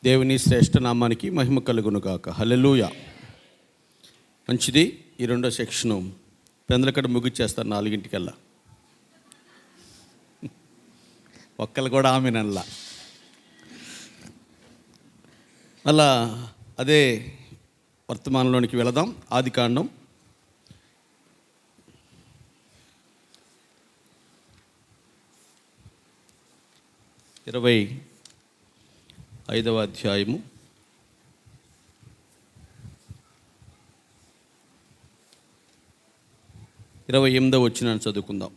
దేవుని శ్రేష్ఠ నామానికి మహిమ కలుగును గాక. హల్లెలూయా. మంచిది. ఈ రెండో సెక్షను పెందలకడ ముగిచ్చేస్తారు 4 ఒక్కలు కూడా ఆమెనల్లా. అలా అదే వర్తమానంలోనికి వెళదాం. ఆదికాండం 25వ అధ్యాయము 28వ వచనాన్ని చదువుకుందాం.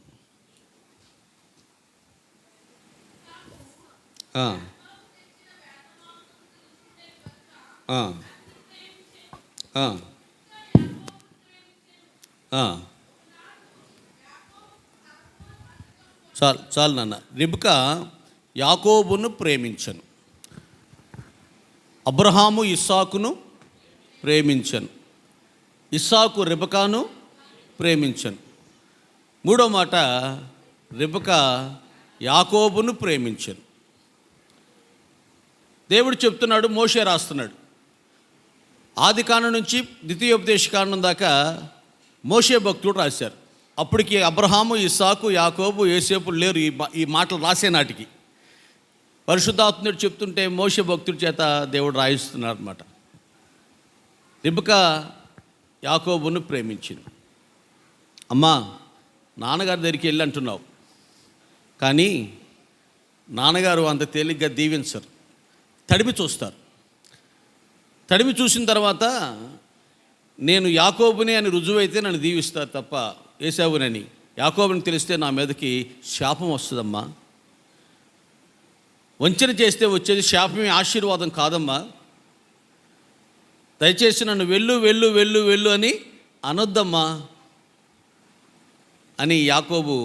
చాలు నాన్న. రిబ్కా యాకోబును ప్రేమించను, అబ్రహాము ఇస్సాకును ప్రేమించను, ఇస్సాకు రిబ్కాను ప్రేమించను. మూడో మాట, రిబ్కా యాకోబును ప్రేమించను. దేవుడు చెప్తున్నాడు, మోషే రాస్తున్నాడు. ఆదికాండం నుంచి ద్వితీయోపదేశకాండం దాకా మోషే భక్తుడు రాశారు. అప్పటికి అబ్రహాము, ఇస్సాకు, యాకోబు, యోసేపు లేరు ఈ మాటలు రాసే నాటికి. పరిశుద్ధాత్ముడు చెప్తుంటే మోషే భక్తుడి చేత దేవుడు రాయిస్తున్నాడు అనమాట. రిబ్కా యాకోబును ప్రేమించింది. అమ్మా, నాన్నగారి దగ్గరికి వెళ్ళి అంటున్నావు, కానీ నాన్నగారు అంత తేలిగ్గా దీవించరు, తడిమి చూస్తారు. తడిమి చూసిన తర్వాత నేను యాకోబుని అని రుజువైతే నన్ను దీవిస్తారు తప్ప ఏశావునని, యాకోబుని తెలిస్తే నా మీదకి శాపం వస్తుందమ్మా. వంచన చేస్తే వచ్చేది శాపమే, ఆశీర్వాదం కాదమ్మా. దయచేసి నన్ను వెళ్ళు వెళ్ళు వెళ్ళు వెళ్ళు అని అనొద్దమ్మా అని యాకోబు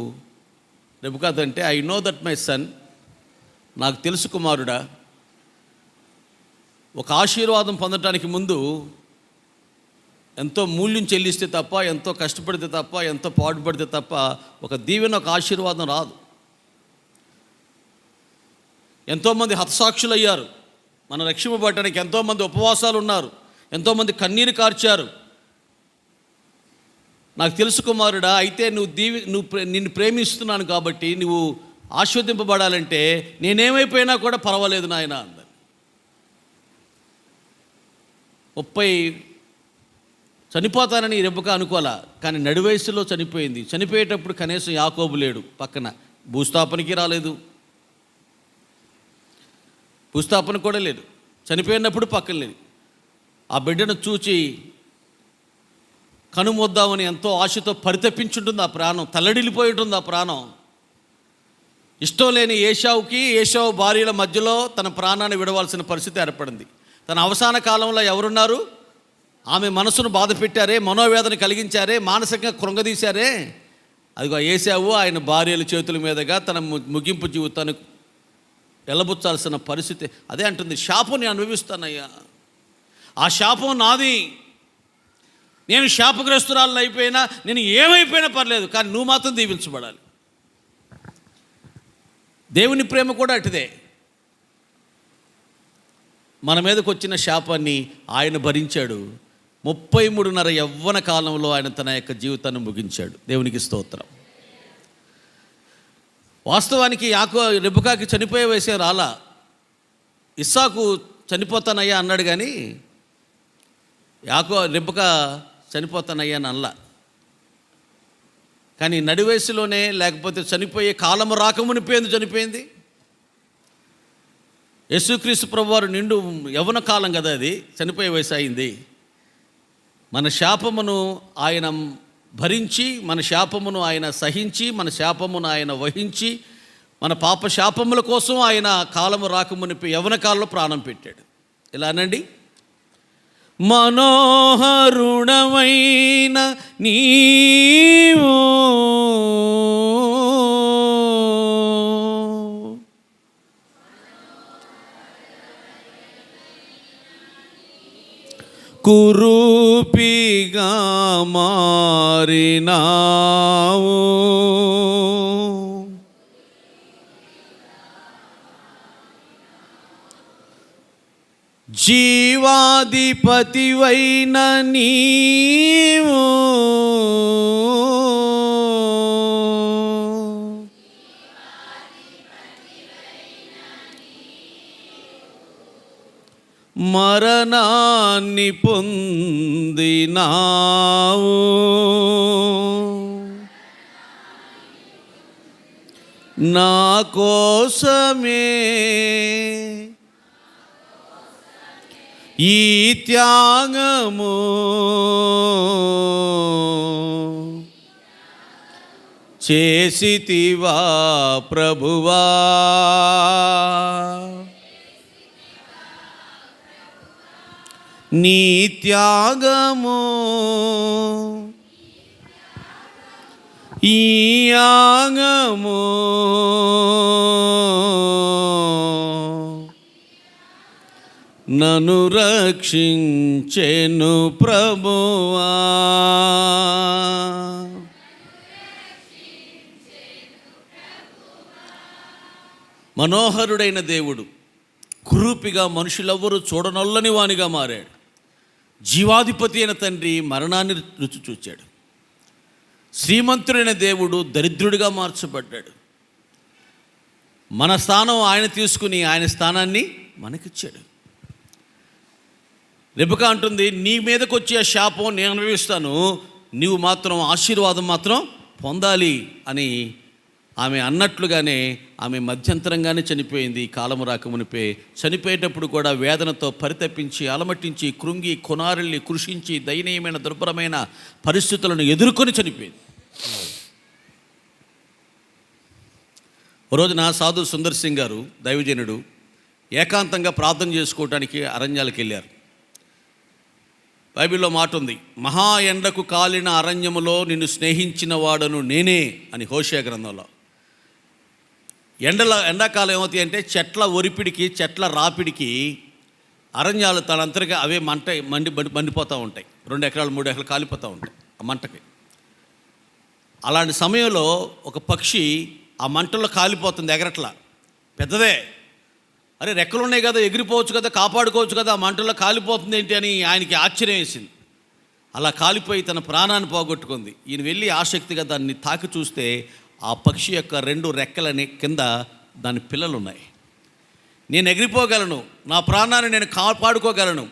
రిబ్కాతో అంటే, I know that my son, నాకు తెలుసు కుమారుడా, ఒక ఆశీర్వాదం పొందటానికి ముందు ఎంతో మూల్యం చెల్లిస్తే తప్ప, ఎంతో కష్టపడితే తప్ప, ఎంతో పాటుపడితే తప్ప ఒక దీవెన, ఒక ఆశీర్వాదం రాదు. ఎంతోమంది హతసాక్షులు అయ్యారు. మన రక్షింపబడటానికి ఎంతోమంది ఉపవాసాలు ఉన్నారు, ఎంతోమంది కన్నీరు కార్చారు. నాకు తెలుసు కుమారుడా, అయితే నిన్ను ప్రేమిస్తున్నాను కాబట్టి నువ్వు ఆస్వాదింపబడాలంటే నేనేమైపోయినా కూడా పర్వాలేదు నాయన అన్నారు. 30 చనిపోతానని రిబ్కా అనుకోలే, కానీ నడివయసులో చనిపోయింది. చనిపోయేటప్పుడు కనీసం యాకోబు లేడు పక్కన, భూస్థాపనకి రాలేదు, భూస్థాపన కూడా లేదు, చనిపోయినప్పుడు పక్కన లేదు. ఆ బిడ్డను చూచి కనుమొద్దామని ఎంతో ఆశతో పరితపించుంటుంది ఆ ప్రాణం, తల్లడిల్లిపోయి ఉంటుంది ఆ ప్రాణం. ఇష్టం లేని ఏశావు భార్యల మధ్యలో తన ప్రాణాన్ని విడవాల్సిన పరిస్థితి ఏర్పడింది. తన అవసాన కాలంలో ఎవరున్నారు? ఆమె మనసును బాధ పెట్టారే, మనోవేదన కలిగించారే, మానసికంగా కృంగదీశారే. అదిగో ఏశావు ఆయన భార్యల చేతుల మీదుగా తన ముగింపు జీవితాన్ని వెళ్ళబుచ్చాల్సిన పరిస్థితి. అదే అంటుంది, శాపం నేను అనుభవిస్తానయ్యా, ఆ శాపం నాది. నేను శాపగ్రస్తురాలను అయిపోయినా, నేను ఏమైపోయినా పర్లేదు, కానీ నువ్వు మాత్రం దీవించబడాలి. దేవుని ప్రేమ కూడా అటుదే. మన మీదకి వచ్చిన శాపాన్ని ఆయన భరించాడు. 33.5 యవ్వన కాలంలో ఆయన తన యొక్క జీవితాన్ని ముగించాడు. దేవునికి స్తోత్రం. వాస్తవానికి రిబ్కాకి చనిపోయే వయసే రాలా. ఇస్సాకు చనిపోతానయ్యా అన్నాడు, కానీ రిబ్కా చనిపోతానయ్యా అని అనలా. కానీ నడి వయసులోనే, లేకపోతే చనిపోయే కాలము రాకమునిపోయింది చనిపోయింది. యేసుక్రీస్తు ప్రభువారు నిండు యవ్వన కాలం కదా, అది చనిపోయే వయసు అయింది. మన శాపమును ఆయన భరించి, మన శాపమును ఆయన సహించి, మన శాపమును ఆయన వహించి, మన పాప శాపముల కోసం ఆయన కాలము రాకమునిపై యవ్వన కాలంలో ప్రాణం పెట్టాడు. ఇలా అనండి, మనోహరుణమైన నీవు కురూపిగా మారినావు, జీవాధిపతివైన నీవు మరణాన్ని పొందినావు, నా కోసమే ఈ త్యాగము, చేసితివా ప్రభువా, నీ త్యాగము ఈ యాగము నన్ను రక్షించెను ప్రభువా. మనోహరుడైన దేవుడు కురూపిగా మనుషులెవ్వరూ చూడనొల్లని వానిగా మారాడు. జీవాధిపతి అయిన తండ్రి మరణాన్ని రుచి చూచాడు. శ్రీమంతుడైన దేవుడు దరిద్రుడిగా మార్చబడ్డాడు. మన స్థానం ఆయన తీసుకుని ఆయన స్థానాన్ని మనకిచ్చాడు. రెబెకా అంటుంది, నీ మీదకి వచ్చే శాపం నేను అనుభవిస్తాను, నీవు మాత్రం ఆశీర్వాదం మాత్రం పొందాలి అని ఆమె అన్నట్లుగానే ఆమె మధ్యంతరంగానే చనిపోయింది. కాలము రాకమునిపే చనిపోయేటప్పుడు కూడా వేదనతో పరితపించి అలమటించి కృంగి కొనారిల్లి కృషించి దయనీయమైన దుర్భరమైన పరిస్థితులను ఎదుర్కొని చనిపోయింది. ఓ రోజున సాధు సుందర్ సింగ్ గారు దైవజనుడు ఏకాంతంగా ప్రార్థన చేసుకోవడానికి అరణ్యాలకు వెళ్ళారు. బైబిల్లో మాట ఉంది, మహా ఎండకు కాలిన అరణ్యములో నిన్ను స్నేహించిన వాడను నేనే అని హోషేయ గ్రంథంలో. ఎండాకాలం ఏమవుతాయి అంటే చెట్ల ఒరిపిడికి చెట్ల రాపిడికి అరణ్యాలు తనంతరిగా అవే మండిపోతూ ఉంటాయి. 2 ఎకరాలు 3 ఎకరాలు కాలిపోతూ ఉంటాయి ఆ మంటకి. అలాంటి సమయంలో ఒక పక్షి ఆ మంటల్లో కాలిపోతుంది, ఎగరట్లా, పెద్దదే. అరే రెక్కలు ఉన్నాయి కదా, ఎగిరిపోవచ్చు కదా, కాపాడుకోవచ్చు కదా, ఆ మంటల్లో కాలిపోతుంది ఏంటి అని ఆయనకి ఆశ్చర్యం వేసింది. అలా కాలిపోయి తన ప్రాణాన్ని పోగొట్టుకుంది. ఈయన వెళ్ళి ఆసక్తిగా దాన్ని తాకి చూస్తే ఆ పక్షి యొక్క 2 రెక్కలని కింద దాని పిల్లలు ఉన్నాయి. నేను ఎగిరిపోగలను, నా ప్రాణాన్ని నేను కాపాడుకోగలను,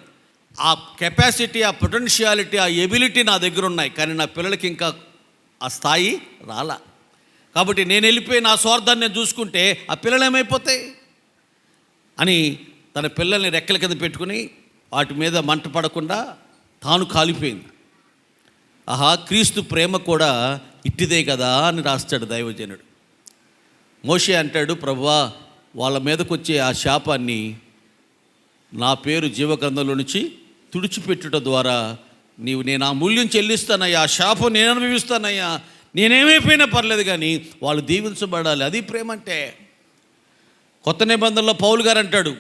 ఆ కెపాసిటీ, ఆ పొటెన్షియాలిటీ, ఆ ఎబిలిటీ నా దగ్గర ఉన్నాయి. కానీ నా పిల్లలకి ఇంకా ఆ స్థాయి రాలా. కాబట్టి నేను వెళ్ళిపోయి నా స్వార్థాన్ని నేను చూసుకుంటే ఆ పిల్లలు ఏమైపోతాయి అని తన పిల్లల్ని రెక్కల కింద పెట్టుకుని వాటి మీద మంట పడకుండా తాను కాలిపోయింది. ఆహా, క్రీస్తు ప్రేమ కూడా ఇట్టిదే కదా అని రాస్తాడు దైవజనుడు. మోషే అంటాడు, ప్రభువా వాళ్ళ మీదకి వచ్చే ఆ శాపాన్ని నా పేరు జీవగ్రంథంలో నుంచి తుడిచిపెట్టుట ద్వారా నేను ఆ మూల్యం చెల్లిస్తానయ్యా, ఆ శాపం నేను అనుభవిస్తానయ్యా, నేనేమైపోయినా పర్లేదు కానీ వాళ్ళు దీవించబడాలి. అది ప్రేమ అంటే. కొత్త నిబంధనలో పౌలు గారు అంటాడు,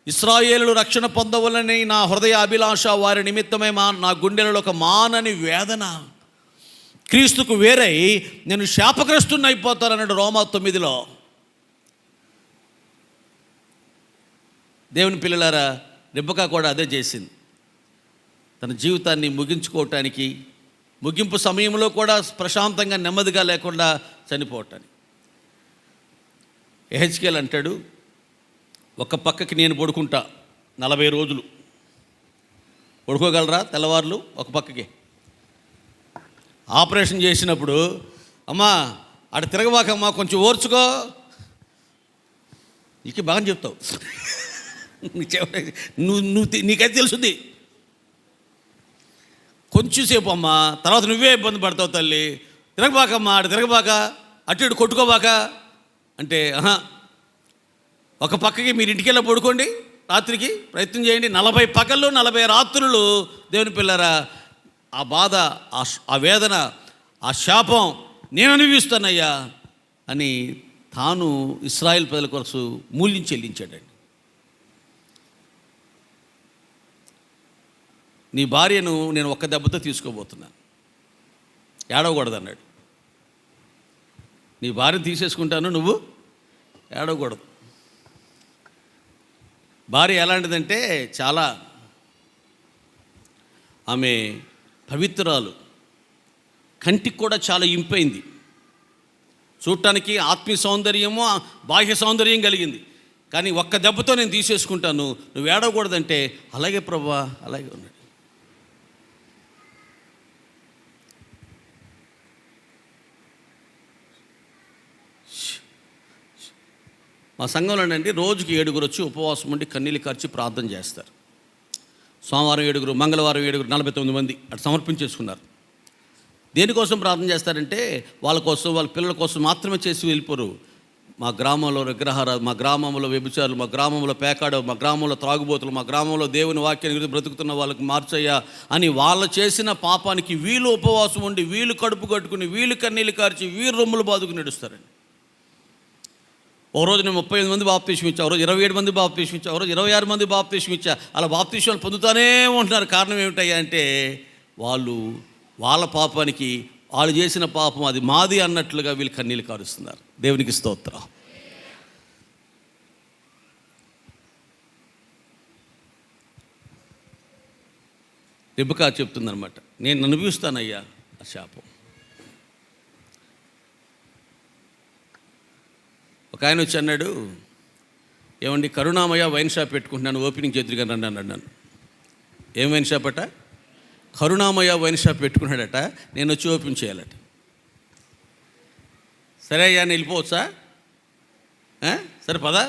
ఇశ్రాయేలు రక్షణ పొందవలని నా హృదయ అభిలాష, వారి నిమిత్తమే నా గుండెలలో ఒక మానని వేదన. క్రీస్తుకు వేరై నేను శాపగ్రస్తుని అయిపోతానన్నాడు రోమా 9లో. దేవుని పిల్లలారా, రెబెకా కూడా అదే చేసింది. తన జీవితాన్ని ముగించుకోవటానికి, ముగింపు సమయంలో కూడా ప్రశాంతంగా నెమ్మదిగా లేకుండా చనిపోవటానికి. ఎహెచ్కేల్ అంటాడు, ఒక పక్కకి నేను పడుకుంటా 40 రోజులు. పడుకోగలరా తెల్లవారులు ఒక పక్కకి? ఆపరేషన్ చేసినప్పుడు, అమ్మా అటు తిరగబాకమ్మా, కొంచెం ఓర్చుకో, నీకు బాగా చెప్తావు, నీకైతే తెలుసుద్ది, కొంచెంసేపు అమ్మా, తర్వాత నువ్వే ఇబ్బంది పడతావు తల్లి, తిరగబాకమ్మా, అటు తిరగబాక, అటు ఇటు కొట్టుకోబాక అంటే, ఒక పక్కకి మీరు ఇంటికెళ్ళి పడుకోండి, రాత్రికి ప్రయత్నం చేయండి. 40 పగళ్ళు 40 రాత్రులు దేవుని పిల్లరా ఆ బాధ, ఆ వేదన, ఆ శాపం నేను అనుభవిస్తానయ్యా అని తాను ఇశ్రాయేల్ ప్రజల కొరకు మూల్యం చెల్లించాడండి. నీ భార్యను నేను ఒక్క దెబ్బతో తీసుకోబోతున్నాను, ఏడవకూడదు అన్నాడు. నీ భార్యను తీసేసుకుంటాను, నువ్వు ఏడవకూడదు. భార్య ఎలాంటిదంటే చాలా ఆమె పవిత్రాలు, కంటికి కూడా చాలా ఇంపైంది, చూడటానికి ఆత్మీయ సౌందర్యము బాహ్య సౌందర్యం కలిగింది. కానీ ఒక్క దెబ్బతో నేను తీసేసుకుంటాను, నువ్వు ఏడవకూడదంటే అలాగే ప్రభువా అలాగే ఉన్నాడు. మా సంఘంలోనండి రోజుకి 7 వచ్చి ఉపవాసం ఉండి కన్నీళ్ళు కార్చి ప్రార్థన చేస్తారు. సోమవారం 7, మంగళవారం 7, 49 మంది అటు సమర్పించేసుకున్నారు. దేనికోసం ప్రార్థన చేస్తారంటే వాళ్ళ కోసం, వాళ్ళ పిల్లల కోసం మాత్రమే చేసి వెళ్ళిపోరు. మా గ్రామంలో విగ్రహారాధన, మా గ్రామంలో వ్యభిచారులు, మా గ్రామంలో పేకాడు, మా గ్రామంలో త్రాగుబోతులు, మా గ్రామంలో దేవుని వాక్యాన్ని బ్రతుకుతున్న వాళ్ళకి మార్చయ్యా అని వాళ్ళు చేసిన పాపానికి వీళ్ళు ఉపవాసం ఉండి, వీళ్ళు కడుపు కట్టుకుని, వీళ్ళు కన్నీళ్ళు కార్చి, వీళ్ళు రొమ్ములు బాదుకు నడుస్తారండి. ఓ రోజు నేను 38 మంది బాప్తీసం ఇచ్చా, ఓ రోజు 27 మంది బాప్తీసం ఇచ్చా, ఓ రోజు 26 మంది బాప్తీసం ఇచ్చా. అలా బాప్తీసాలు పొందుతానే ఉంటున్నారు. కారణం ఏమిటయ్యా అంటే వాళ్ళ పాపానికి, వాళ్ళు చేసిన పాపం అది మాది అన్నట్లుగా వీళ్ళు కన్నీళ్ళు కారుస్తున్నారు. దేవునికి స్తోత్రం. రెబెకా చెప్తుందనమాట, నేను అనుభవిస్తానయ్యా ఆ శాపం. ఒక ఆయన వచ్చి అన్నాడు, ఏమండి కరుణామయ్య వైన్ షాప్ పెట్టుకుంటున్నాను, ఓపెనింగ్ చేతులుగా రండి అన్నాను. ఏం వైన్ షాప్ అట? కరుణామయ్య వైన్ షాప్ పెట్టుకున్నాడట, నేను వచ్చి ఓపెన్ చేయాలట. సరే అయ్యా నేను వెళ్ళిపోవచ్చా? సరే పదా.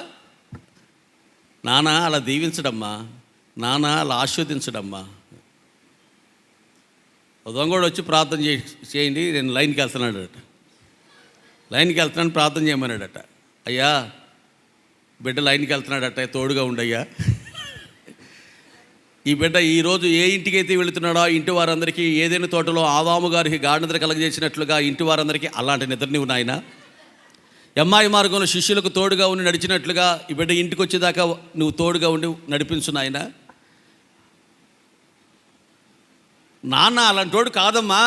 నాన్న అలా దీవించడమ్మా, నాన్న అలా ఆస్వాదించడమ్మా. దొంగోడు వచ్చి ప్రార్థన చేయండి, నేను లైన్కి వెళ్తున్నాడట. లైన్కి వెళ్తున్నాను ప్రార్థన చేయమన్నాడట. అయ్యా బిడ్డ లైన్కి వెళ్తున్నాడట, తోడుగా ఉండయ్యా. ఈ బిడ్డ ఈరోజు ఏ ఇంటికైతే వెళుతున్నాడో ఆ ఇంటి వారందరికీ ఏదైనా తోటలో ఆదాము గారికి గాఢనిద్ర కలగజేసినట్లుగా ఇంటి వారందరికీ అలాంటి నిద్ర నువ్వు నాయన. ఎమ్మాయి మార్గంలో శిష్యులకు తోడుగా ఉండి నడిచినట్లుగా ఈ బిడ్డ ఇంటికి వచ్చేదాకా నువ్వు తోడుగా ఉండి నడిపించు నాయన. నాన్న అలాంటి తోడు కాదమ్మా,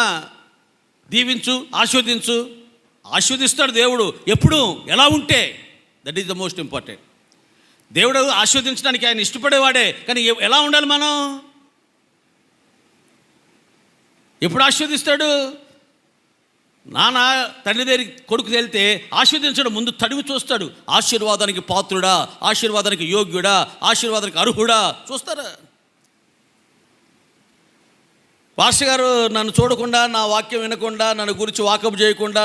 దీవించు, ఆస్వాదించు. ఆస్వాదిస్తాడు దేవుడు ఎప్పుడు, ఎలా ఉంటే. That is the most important. దేవుడు ఆస్వాదించడానికి ఆయన ఇష్టపడేవాడే, కానీ ఎలా ఉండాలి మనం? ఎప్పుడు ఆస్వాదిస్తాడు? నాన్న తండ్రి దగ్గరికి కొడుకు వెళ్తే ఆస్వాదించడం, ముందు తడివి చూస్తాడు. ఆశీర్వాదానికి పాత్రుడా, ఆశీర్వాదానికి యోగ్యుడా, ఆశీర్వాదానికి అర్హుడా చూస్తారా? పాస్టర్ గారు నన్ను చూడకుండా, నా వాక్యం వినకుండా, నన్ను గురించి వాకప్ చేయకుండా,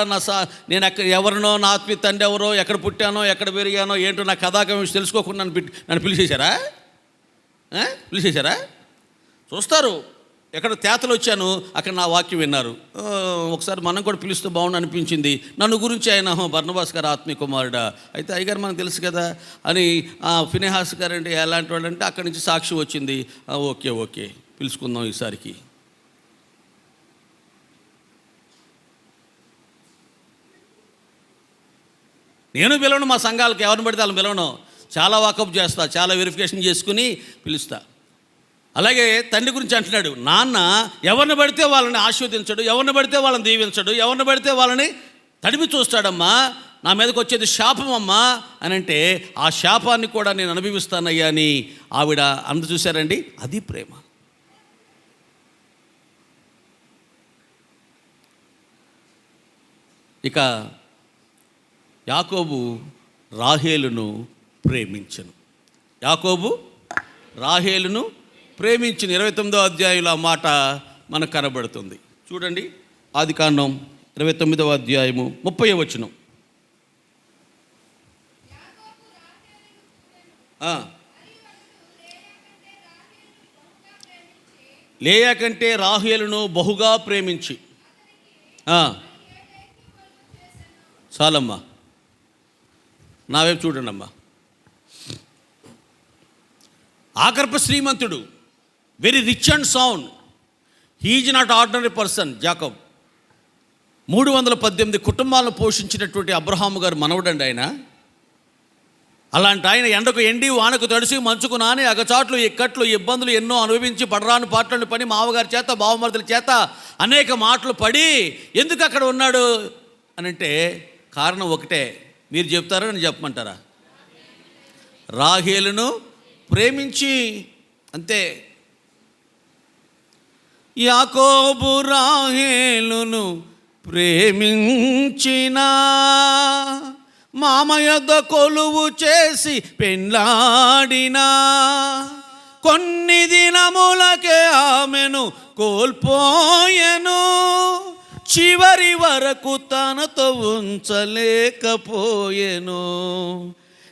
నేను ఎవరినో, నా ఆత్మీయ తండ్రి ఎవరో, ఎక్కడ పుట్టానో, ఎక్కడ పెరిగానో, ఏంటో నా కథాకం తెలుసుకోకుండా నన్ను పిలిచేశారా? చూస్తారు. ఎక్కడ తేతలు వచ్చాను అక్కడ నా వాక్యం విన్నారు. ఒకసారి మనం కూడా పిలుస్తూ బాగుండు అనిపించింది. నన్ను గురించి ఆయన బర్నబాస్ గారు ఆత్మీయ కుమారుడా, అయితే అయ్యగారు మనకు తెలుసు కదా అని. ఫినెహాస్ గారు అంటే ఎలాంటి వాడు అంటే అక్కడి నుంచి సాక్షి వచ్చింది. ఓకే పిలుచుకుందాం ఈసారికి. నేను పిలవను, మా సంఘాలకు ఎవరిని పడితే వాళ్ళని పిలవను. చాలా వాకప్ చేస్తా, చాలా వెరిఫికేషన్ చేసుకుని పిలుస్తా. అలాగే తండ్రి గురించి అంటున్నాడు, నాన్న ఎవరిని పడితే వాళ్ళని ఆస్వాదించడు, ఎవరిని పడితే వాళ్ళని దీవించడు, ఎవరిని పడితే వాళ్ళని తడిమి చూస్తాడమ్మా. నా మీదకి వచ్చేది శాపం అమ్మా అని అంటే, ఆ శాపాన్ని కూడా నేను అనుభవిస్తానయ్యా అని ఆవిడ చూశారండి. అది ప్రేమ. ఇక యాకోబు రాహేలును ప్రేమించెను. యాకోబు రాహేలును ప్రేమించిన 29వ అధ్యాయంలో ఆ మాట మనకు కనబడుతుంది. చూడండి, ఆదికాండం 29వ అధ్యాయము 30వ వచనం. లేయా కంటే రాహేలును బహుగా ప్రేమించి. చాలమ్మా, నా వైపు చూడండి అమ్మా. ఆకర్ప శ్రీమంతుడు, very rich and sound. He's not ordinary person. Jacob 318 కుటుంబాలను పోషించినటువంటి అబ్రహాము గారు మనవడండి ఆయన. అలాంటి ఆయన ఎండకు ఎండి, వానకు తడిసి, మంచుకు నాని, అగచాట్లు, ఇక్కట్లు, ఇబ్బందులు ఎన్నో అనుభవించి, పడరాని పాటలను పని, మామగారి చేత, బావమరుదుల చేత అనేక మాటలు పడి ఎందుకు అక్కడ ఉన్నాడు అనంటే కారణం ఒకటే. మీరు చెప్తారా, నేను చెప్పమంటారా? రాహేలును ప్రేమించి అంతే. యాకోబు రాహేలును ప్రేమించిన మామ యొద్ద కొలువు చేసి పెండ్లాడినా కొన్ని దినములకే ఆమెను కోల్పోయెను, చివరి వరకు తనతో ఉంచలేకపోయెను.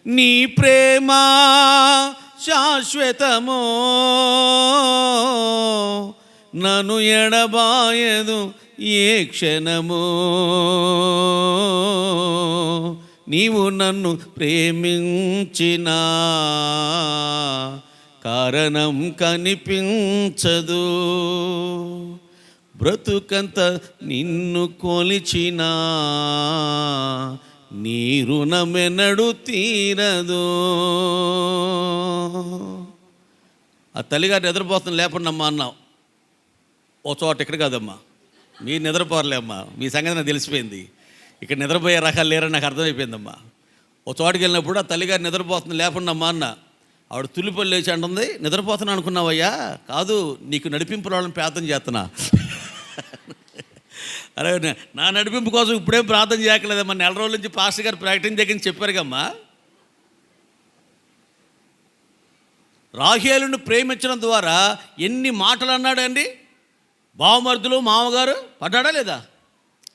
నీ ప్రేమ శాశ్వతమో, నన్ను ఎడబాయదు ఏ క్షణము. నీవు నన్ను ప్రేమించిన కారణం కనిపించదు, బ్రతుకంత నిన్ను కొలిచిన నీ రుణమెన్నడు తీరదు. ఆ తల్లిగారు నిద్రపోతుంది, లేపండి అమ్మా అన్నావు. ఓ చోట ఇక్కడ కాదమ్మా, మీరు నిద్రపోరలేమ్మా, మీ సంగతి నాకు తెలిసిపోయింది. ఇక్కడ నిద్రపోయే రకాలు లేరని నాకు అర్థమైపోయిందమ్మా. ఓ చోటుకి వెళ్ళినప్పుడు ఆ తల్లిగారు నిద్రపోతుంది, లేపండి అమ్మా అన్న. ఆవిడ తుల్లిపల్లి లేచి అంటుంది, నిద్రపోతున్నా అనుకున్నావయ్యా? కాదు, నీకు నడిపింపు రావాలని ప్రార్థన చేస్తున్నా. అరే, నా నడిపింపు కోసం ఇప్పుడేం ప్రార్థన చేయట్లేదమ్మా, నెల రోజుల నుంచి పాస్టర్ గారు ప్రకటన దగ్గర చెప్పారు కమ్మా. రాహేలును ప్రేమించడం ద్వారా ఎన్ని మాటలు అన్నాడండి. బావమరుదులు మామగారు పడ్డాడా లేదా?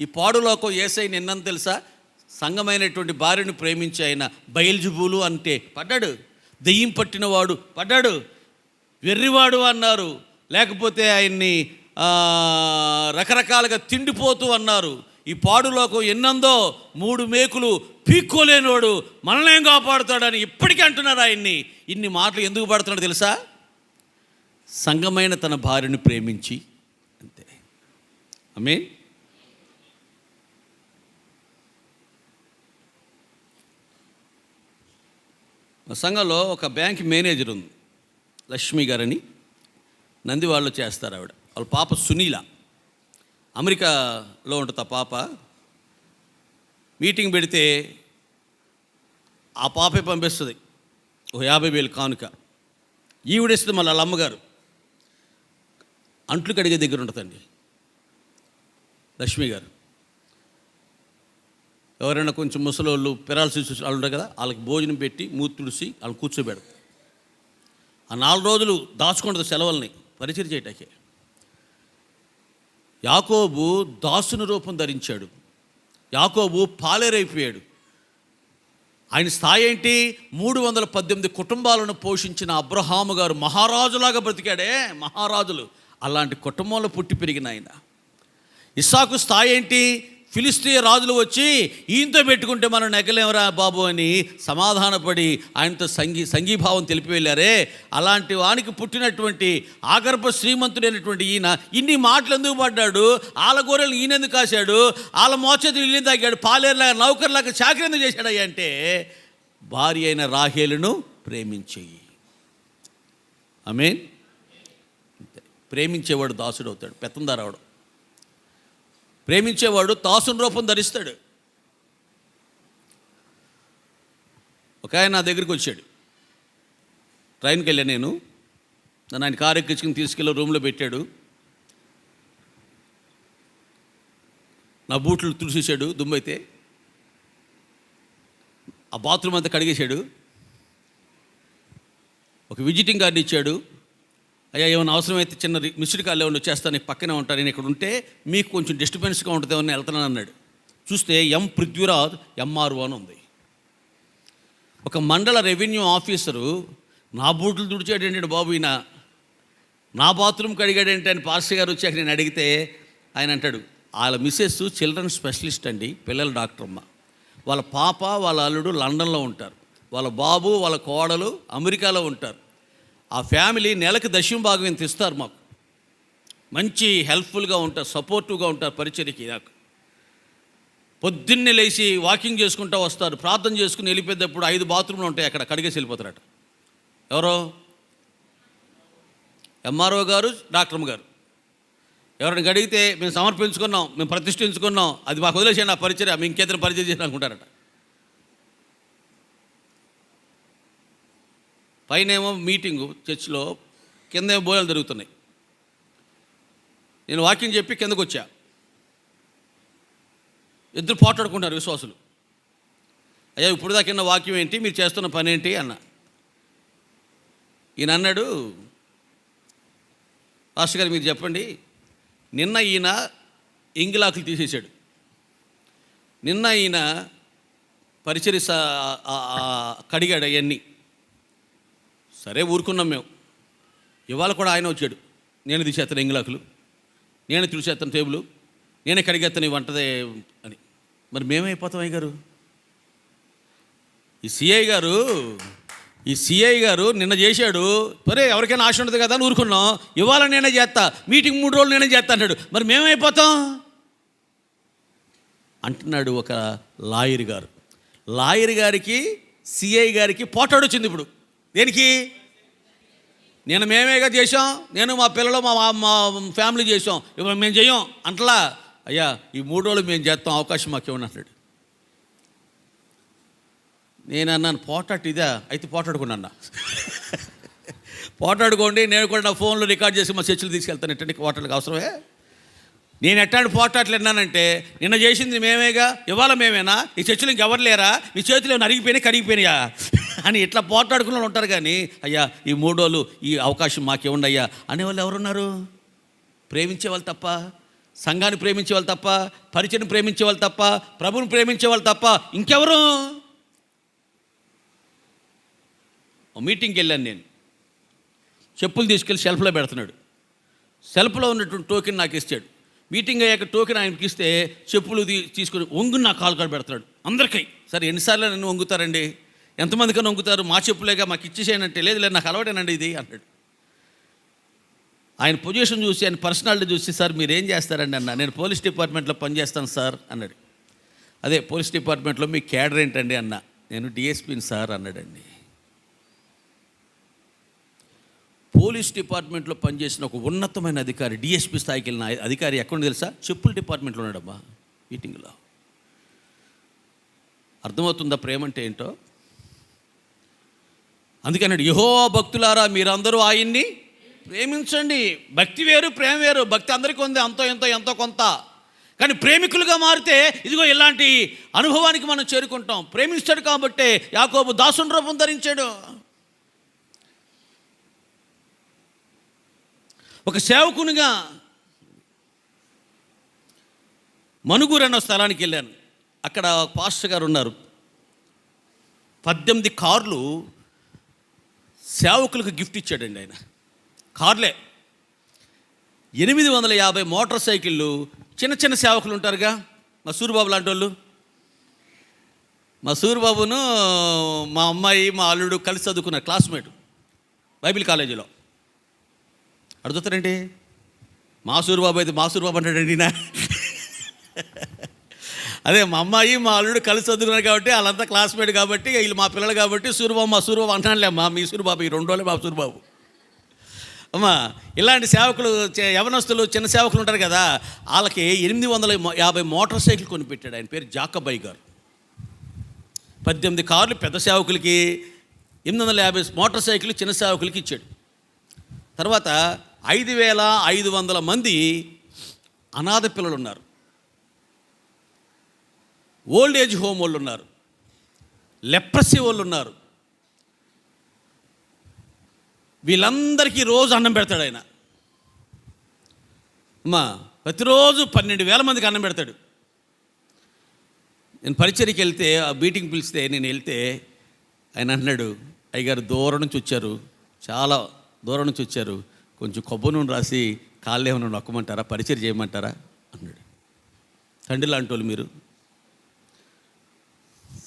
ఈ పాడులోకం యేసయ్య నిన్నంత తెలుసా? సంఘమైనటువంటి భార్యను ప్రేమించి ఆయన బయల్జుబులు అంటే పడ్డాడు, దెయ్యం పట్టినవాడు పడ్డాడు, వెర్రివాడు అన్నారు, లేకపోతే ఆయన్ని రకరకాలుగా తిండిపోతూ అన్నారు. ఈ పాడులోకం ఎన్నందో 3 మేకులు పీక్కోలేనివాడు మనల్నేం కాపాడుతాడని ఇప్పటికీ అంటున్నారు ఆయన్ని. ఇన్ని మాటలు ఎందుకు పడుతున్నాడు తెలుసా? సంఘమైన తన భార్యను ప్రేమించి అంతే. ఆమేన్. మా సంఘంలో ఒక బ్యాంక్ మేనేజర్ ఉంది, లక్ష్మి గారని, నందివాళ్ళు చేస్తారు ఆవిడ. వాళ్ళ పాప సునీల అమెరికాలో ఉంటుంది. ఆ పాప మీటింగ్ పెడితే ఆ పాపే పంపిస్తుంది ఒక 50,000 కానుక. ఈవిడేస్తుంది మళ్ళీ వాళ్ళ అమ్మగారు. అంట్లు కడిగే దగ్గర ఉంటుందండి లక్ష్మి గారు. ఎవరైనా కొంచెం ముసలోళ్ళు పెరాలసిస్ వాళ్ళు ఉంటారు కదా, వాళ్ళకి భోజనం పెట్టి మూతి తుడిసి వాళ్ళని కూర్చోబెడతారు. ఆ 4 రోజులు దాచుకుంటుంది సెలవుల్ని పరిచయం చేయటానికి. యాకోబు దాసుని రూపం ధరించాడు. యాకోబు పాలేరైపోయాడు. ఆయన స్థాయి ఏంటి? 318 కుటుంబాలను పోషించిన అబ్రహాము గారు మహారాజులాగా బ్రతికాడే, మహారాజులు. అలాంటి కుటుంబంలో పుట్టి పెరిగిన ఆయన. ఇస్సాకు స్థాయి ఏంటి? ఫిలిస్తీయ రాజులు వచ్చి ఈయంతో పెట్టుకుంటే మనం నెగ్గలేమరా బాబు అని సమాధానపడి ఆయనతో సంఘీభావం తెలిపి వెళ్ళారే, అలాంటి వానికి పుట్టినటువంటి ఆగర్భ శ్రీమంతుడైనటువంటి ఈయన ఇన్ని మాటలు ఎందుకు పడ్డాడు? వాళ్ళ గొర్రెలు ఈయనెందుకు కాశాడు? వాళ్ళ మోచేతులు ఇల్లు తాగాడు? పాలేరులాగా నౌకర్లాగా చాకరీ ఎందుకు చేశాడయ్యా అంటే, భార్య అయిన రాహేలును ప్రేమించేయి. ఆమేన్. ప్రేమించేవాడు దాసుడు అవుతాడు, పెత్తందారావాడు. ప్రేమించేవాడు దాసుని రూపం ధరిస్తాడు. ఒక ఆయన నా దగ్గరికి వచ్చాడు. ట్రైన్కి వెళ్ళాను నేను. నన్ను ఆయన కారు ఎక్కించుకుని తీసుకెళ్ళి రూమ్లో పెట్టాడు. నా బూట్లు తుడిసేసాడు దుమ్మైతే. ఆ బాత్రూమ్ అంతా కడిగేశాడు. ఒక విజిటింగ్ కార్డు ఇచ్చాడు. అయ్యా, ఏమైనా అవసరమైతే చిన్న మిస్డ్ కాల్ ఏమైనా వచ్చేస్తాను, నీకు పక్కనే ఉంటాను, నేను ఇక్కడ ఉంటే మీకు కొంచెం డిస్టర్బెన్స్గా ఉంటుంది, ఏమన్నా వెళ్తానని అన్నాడు. చూస్తే ఎం పృథ్వీరాజ్ ఎంఆర్ఓ అని ఉంది. ఒక మండల రెవెన్యూ ఆఫీసరు నా బూట్లు తుడిచాడు ఏంటంటే బాబు ఈయన, నా బాత్రూమ్ కడిగాడు ఏంటి అని పాస్టర్ గారు వచ్చాక నేను అడిగితే ఆయన అంటాడు, వాళ్ళ మిస్సెస్ చిల్డ్రన్ స్పెషలిస్ట్ అండి, పిల్లల డాక్టర్ అమ్మ. వాళ్ళ పాప వాళ్ళ అల్లుడు లండన్లో ఉంటారు, వాళ్ళ బాబు వాళ్ళ కోడలు అమెరికాలో ఉంటారు. ఆ ఫ్యామిలీ నెలకు దశమ భాగం ఎంత ఇస్తారు మాకు. మంచి హెల్ప్ఫుల్గా ఉంటారు, సపోర్టివ్గా ఉంటారు పరిచర్యకి. నాకు పొద్దున్నే లేచి వాకింగ్ చేసుకుంటూ వస్తారు, ప్రార్థన చేసుకుని వెళ్ళిపోయేటప్పుడు 5 బాత్రూమ్లు ఉంటాయి అక్కడ, కడిగేసి వెళ్ళిపోతారట. ఎవరో ఎంఆర్ఓ గారు, డాక్టర్మ గారు. ఎవరైనా అడిగితే మేము సమర్పించుకున్నాం, మేము ప్రతిష్ఠించుకున్నాం, అది మాకు వదిలేసాను ఆ పరిచర్య, మేము ఇంకేదైనా పరిచయం చేసి అనుకుంటారట. పైనేమో మీటింగు చర్చిలో, కిందేమో భోజనాలు జరుగుతున్నాయి. నేను వాక్యం చెప్పి కిందకు వచ్చా. ఇద్దరు పోట్లాడుకుంటారు విశ్వాసులు. అయ్యా ఇప్పుడు దాకా వాక్యం ఏంటి, మీరు చేస్తున్న పని ఏంటి అన్న. ఈయన అన్నాడు, పాస్టర్ గారు మీరు చెప్పండి, నిన్న ఈయన ఎంగిలాకులు తీసేశాడు, నిన్న ఈయన పరిచర్య కడిగాడు అవన్నీ. సరే ఊరుకున్నాం మేము. ఇవాళ కూడా ఆయన వచ్చాడు, నేను తీసేస్తాను ఎంగిలాకులు, నేనే తుడిచేస్తాను టేబుల్, నేనే కడిగేస్తాను ఈ వంటదే అని. మరి మేమైపోతాం అయ్య గారు? ఈ సిఐ గారు నిన్న చేశాడు, సరే ఎవరికైనా ఆశ ఉండదు కదా అని ఊరుకున్నాం. ఇవాళ నేనే చేస్తా, మీటింగ్ 3 రోజులు నేనే చేస్తా అన్నాడు. మరి మేమైపోతాం అంటున్నాడు ఒక లాయర్ గారికి సిఐ గారికి పోటాడు వచ్చింది ఇప్పుడు. దేనికి? నేను మేమేగా చేసాం, నేను మా పిల్లలు మా ఫ్యామిలీ చేసాం, ఇప్పుడు మేము చేయం అంటలా. అయ్యా ఈ 3 రోజులు మేము చేస్తాం, అవకాశం మాకు ఇవ్వండి అన్నాడు. నేను అన్నాను పోటాట్ ఇదా, అయితే పోటాడుకున్నా. పోటాడుకోండి, నేను కూడా నా ఫోన్లో రికార్డ్ చేసి మా చర్చలు తీసుకెళ్తాను. ఎట్టండి పోటాలకు అవసరమే? నేను ఎట్టాంటి పోటాట్లు విన్నానంటే, నిన్న చేసింది మేమేగా, ఇవాళ మేమేనా, ఈ చర్చలు ఇంకెవరు లేరా, మీ చేతులు ఏమైనా కరిగిపోయినాయా అని ఇట్లా పోటాడుకున్న వాళ్ళు ఉంటారు. కానీ అయ్యా ఈ 3 రోజులు ఈ అవకాశం మాకేముండి అయ్యా అనేవాళ్ళు ఎవరున్నారు? ప్రేమించేవాళ్ళు తప్ప, సంఘాన్ని ప్రేమించేవాళ్ళు తప్ప, పరిచయం ప్రేమించేవాళ్ళు తప్ప, ప్రభువుని ప్రేమించేవాళ్ళు తప్ప ఇంకెవరు? మీటింగ్కి వెళ్ళాను నేను, చెప్పులు తీసుకెళ్ళి షెల్ఫ్లో పెడుతున్నాడు. షెల్ఫ్లో ఉన్నటువంటి టోకెన్ నాకు ఇస్తాడు. మీటింగ్ అయ్యాక టోకెన్ ఆయనకి ఇస్తే చెప్పులు తీసుకొని వంగుని నా కాలు కాడ పెడుతున్నాడు అందరికీ. సరే ఎన్నిసార్లు నన్ను వంగుతారండి, ఎంతమందికన్నా వంగుతారు, మా చెప్పులేగా మాకు ఇచ్చేసేయనంటే, లేదు నాకు అలవాటేనండి ఇది అన్నాడు. ఆయన పొజిషన్ చూసి, ఆయన పర్సనాలిటీ చూసి, సార్ మీరు ఏం చేస్తారండి అన్న. నేను పోలీస్ డిపార్ట్మెంట్లో పనిచేస్తాను సార్ అన్నాడు. అదే పోలీస్ డిపార్ట్మెంట్లో మీ క్యాడర్ ఏంటండి అన్న. నేను డిఎస్పీని సార్ అన్నాడండి. పోలీస్ డిపార్ట్మెంట్లో పనిచేసిన ఒక ఉన్నతమైన అధికారి, డిఎస్పీ స్థాయికి వెళ్ళిన అధికారి ఎక్కడ తెలుసా? చెప్పుల డిపార్ట్మెంట్లో ఉన్నాడమ్మా మీటింగ్లో. అర్థమవుతుందా ప్రేమ అంటే ఏంటో? అందుకే అన్నాడు, యెహోవా భక్తులారా మీరందరూ ఆయన్ని ప్రేమించండి. భక్తి వేరు, ప్రేమ వేరు. భక్తి అందరికీ ఉంది, ఎంతో కొంత. కానీ ప్రేమికులుగా మారితే ఇదిగో ఇలాంటి అనుభవానికి మనం చేరుకుంటాం. ప్రేమించాడు కాబట్టే యాకోబు దాసుని రూపం ధరించాడు. ఒక సేవకునిగా మనుగూరు అన్న స్థలానికి వెళ్ళాను. అక్కడ పాస్టర్ గారు ఉన్నారు. 18 కార్లు సేవకులకు గిఫ్ట్ ఇచ్చాడండి ఆయన. కార్లే 850 మోటార్ సైకిళ్ళు. చిన్న సేవకులు ఉంటారుగా, మా సూరిబాబు లాంటి వాళ్ళు. మా సూరిబాబును మా అమ్మాయి మా అల్లుడు కలిసి చదువుకున్నారు, క్లాస్మేట్ బైబిల్ కాలేజీలో. అడుగుతారండి, మా సూరిబాబు అయితే మా సూరిబాబు అంటాడండి నా. అదే మా అమ్మాయి మా అల్లుడు కలిసి చదువుకున్నారు కాబట్టి, వాళ్ళంతా క్లాస్మేట్ కాబట్టి, వీళ్ళు మా పిల్లలు కాబట్టి సూరిబాబు మా సూరిబాబు అంటానులేమ్మా. మీ సూరిబాబు ఈ 2 రోజులే మా సూరిబాబు. అమ్మా ఇలాంటి సేవకులు, యవనస్తులు, చిన్న సేవకులు ఉంటారు కదా, వాళ్ళకి 850 మోటార్ సైకిల్ కొనిపెట్టాడు. ఆయన పేరు జాకబాయ్ గారు. 18 కార్లు పెద్ద సేవకులకి, 850 మోటార్ సైకిల్ చిన్న సేవకులకి ఇచ్చాడు. తర్వాత 5500 మంది అనాథ పిల్లలు ఉన్నారు, ఓల్డ్ ఏజ్ హోమ్ వాళ్ళు ఉన్నారు, లెప్రసీ వాళ్ళు ఉన్నారు. వీళ్ళందరికీ రోజు అన్నం పెడతాడు ఆయన. అమ్మా ప్రతిరోజు 12,000 మందికి అన్నం పెడతాడు. నేను పరిచర్యకి వెళ్తే, ఆ మీటింగ్ పిలిస్తే నేను వెళ్తే ఆయన అన్నాడు, అయ్యగారు దూరం నుంచి వచ్చారు, చాలా దూరం నుంచి వచ్చారు, కొంచెం కొబ్బరి నూనె రాసి కాళ్ళు ఏమైనా నొక్కమంటారా, పరిచర్య చేయమంటారా అన్నాడు. తండ్రి లాంటి వాళ్ళు మీరు,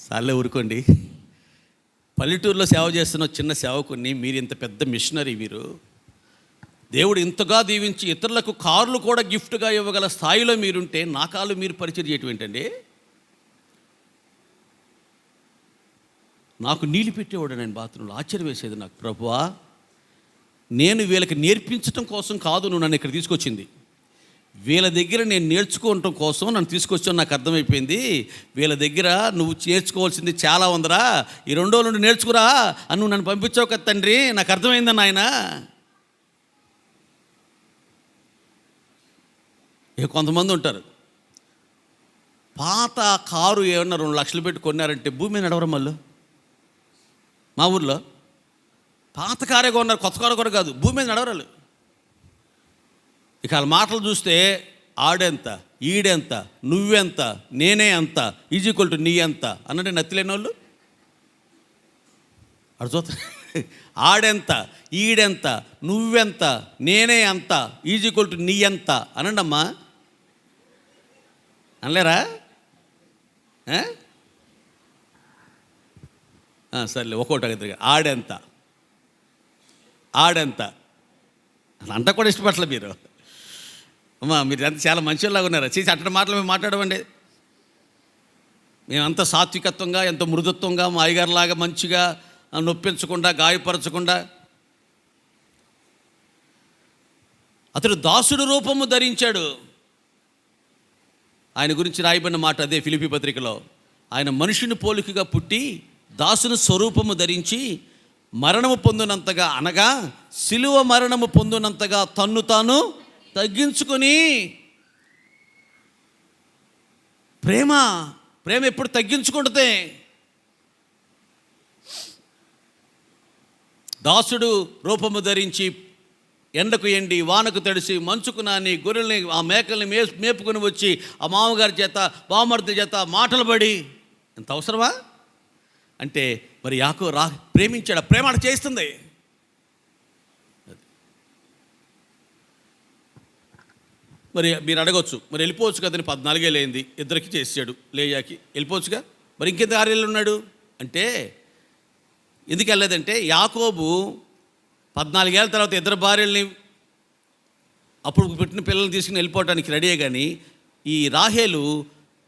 సార్లే ఊరుకోండి. పల్లెటూరులో సేవ చేస్తున్న చిన్న సేవకుని మీరు ఇంత పెద్ద మిషనరీ, మీరు దేవుడు ఇంతగా దీవించి ఇతరులకు కార్లు కూడా గిఫ్ట్గా ఇవ్వగల స్థాయిలో మీరుంటే నా కాళ్ళు మీరు పరిచయం చేయటం ఏంటండి? నాకు నీళ్ళు పెట్టేవాడు నేను బాత్రూంలో. ఆశ్చర్యం వేసేది నాకు. ప్రభువా, నేను వీళ్ళకి నేర్పించడం కోసం కాదు నువ్వు నన్ను ఇక్కడ తీసుకొచ్చింది, వీళ్ళ దగ్గర నేను నేర్చుకోవటం కోసం నన్ను తీసుకొచ్చాను, నాకు అర్థమైపోయింది. వీళ్ళ దగ్గర నువ్వు నేర్చుకోవాల్సింది చాలా ఉందిరా, ఈ 2 రోజుల నుండి నేర్చుకురా అని నువ్వు నన్ను పంపించావు కదా తండ్రి, నాకు అర్థమైందని ఆయన. ఇక కొంతమంది ఉంటారు, పాత కారు ఏమన్నా 2 లక్షలు పెట్టి కొన్నారంటే భూమి మీద నడవరం. వాళ్ళు మా ఊర్లో పాత కారే కొన్నారు, కొత్త కారు కూడా కాదు, భూమి మీద నడవరాలు. ఇక వాళ్ళ మాటలు చూస్తే ఆడెంత, ఈడెంత, నువ్వెంత, నేనే అంత, ఈజ్ ఈక్వల్ టు నీ ఎంత అన్నట్టు నత్తిలేని వాళ్ళు అడు చూస్తా. ఆడెంత, ఈడెంత, నువ్వెంత, నేనే అంత, ఈజ్ ఈక్వల్ టు నీ ఎంత అనండి అమ్మా, అనలేరా? సర్లే ఒక్కోటి అడుగుతుంది. ఆడెంత, ఆడెంత అంట కూడా ఇష్టపడలే మీరు. అమ్మా మీరు అంత చాలా మంచిలాగా ఉన్నారా? చేసి అట్ట మాటలు మేము మాట్లాడమండి. మేమంత సాత్వికత్వంగా, ఎంతో మృదుత్వంగా, మా అయ్యగారిలాగా మంచిగా నొప్పించకుండా, గాయపరచకుండా. అతడు దాసుడు రూపము ధరించాడు. ఆయన గురించి రాయబడిన మాట అదే ఫిలిప్పీ పత్రికలో. ఆయన మనుషుని పోలికగా పుట్టి దాసుని స్వరూపము ధరించి మరణము పొందినంతగా, అనగా సిలువ మరణము పొందినంతగా తన్ను తాను తగ్గించుకొని. ప్రేమ ఎప్పుడు తగ్గించుకుంటే. దాసుడు రూపము ధరించి ఎండకు ఎండి, వానకు తడిసి, మంచుకు నాని, గొర్రెల్ని ఆ మేకల్ని మేపుకొని వచ్చి ఆ మామగారి చేత, బామర్ది చేత మాటలు పడి. ఎంత అవసరమా అంటే మరి యాకోబు ప్రేమించాడు. ప్రేమ చేస్తుంది. మరి మీరు అడగవచ్చు, మరి వెళ్ళిపోవచ్చు కదని 14 ఏళ్ళు అయింది, ఇద్దరికి చేసాడు, లేయాకి వెళ్ళిపోవచ్చుగా, మరి ఇంకెంత 6 ఏళ్ళు ఉన్నాడు అంటే. ఎందుకు వెళ్ళలేదంటే యాకోబు 14 ఏళ్ళ తర్వాత ఇద్దరు భార్యల్ని, అప్పుడు పుట్టిన పిల్లల్ని తీసుకుని వెళ్ళిపోవడానికి రెడీయే. కానీ ఈ రాహేలు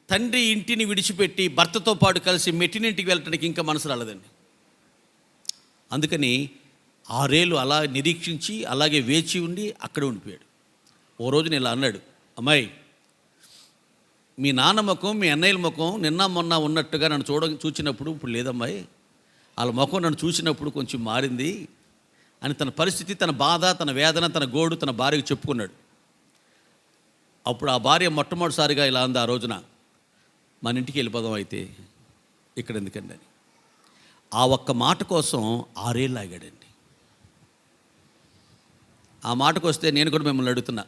తండ్రి ఇంటిని విడిచిపెట్టి భర్తతో పాటు కలిసి మెట్టినింటికి వెళ్ళటానికి ఇంకా మనసు రాలేదండి. అందుకని 6 ఏళ్ళు అలా నిరీక్షించి అలాగే వేచి ఉండి అక్కడే ఉండిపోయాడు. ఓ రోజు నేను ఇలా అన్నాడు, అమ్మాయి మీ నాన్న ముఖం, మీ అన్నయ్యల ముఖం నిన్న మొన్న ఉన్నట్టుగా నన్ను చూచినప్పుడు ఇప్పుడు లేదమ్మాయి, వాళ్ళ ముఖం నన్ను చూసినప్పుడు కొంచెం మారింది అని తన పరిస్థితి, తన బాధ, తన వేదన, తన గోడు తన భార్యకు చెప్పుకున్నాడు. అప్పుడు ఆ భార్య మొట్టమొదటిసారిగా ఇలా అంది ఆ రోజున, మన ఇంటికి వెళ్ళిపోదాం అయితే, ఇక్కడ ఎందుకండి అని. ఆ ఒక్క మాట కోసం 6 ఏళ్ళు ఆగాడండి. ఆ మాటకు వస్తే నేను కూడా మిమ్మల్ని అడుగుతున్నా,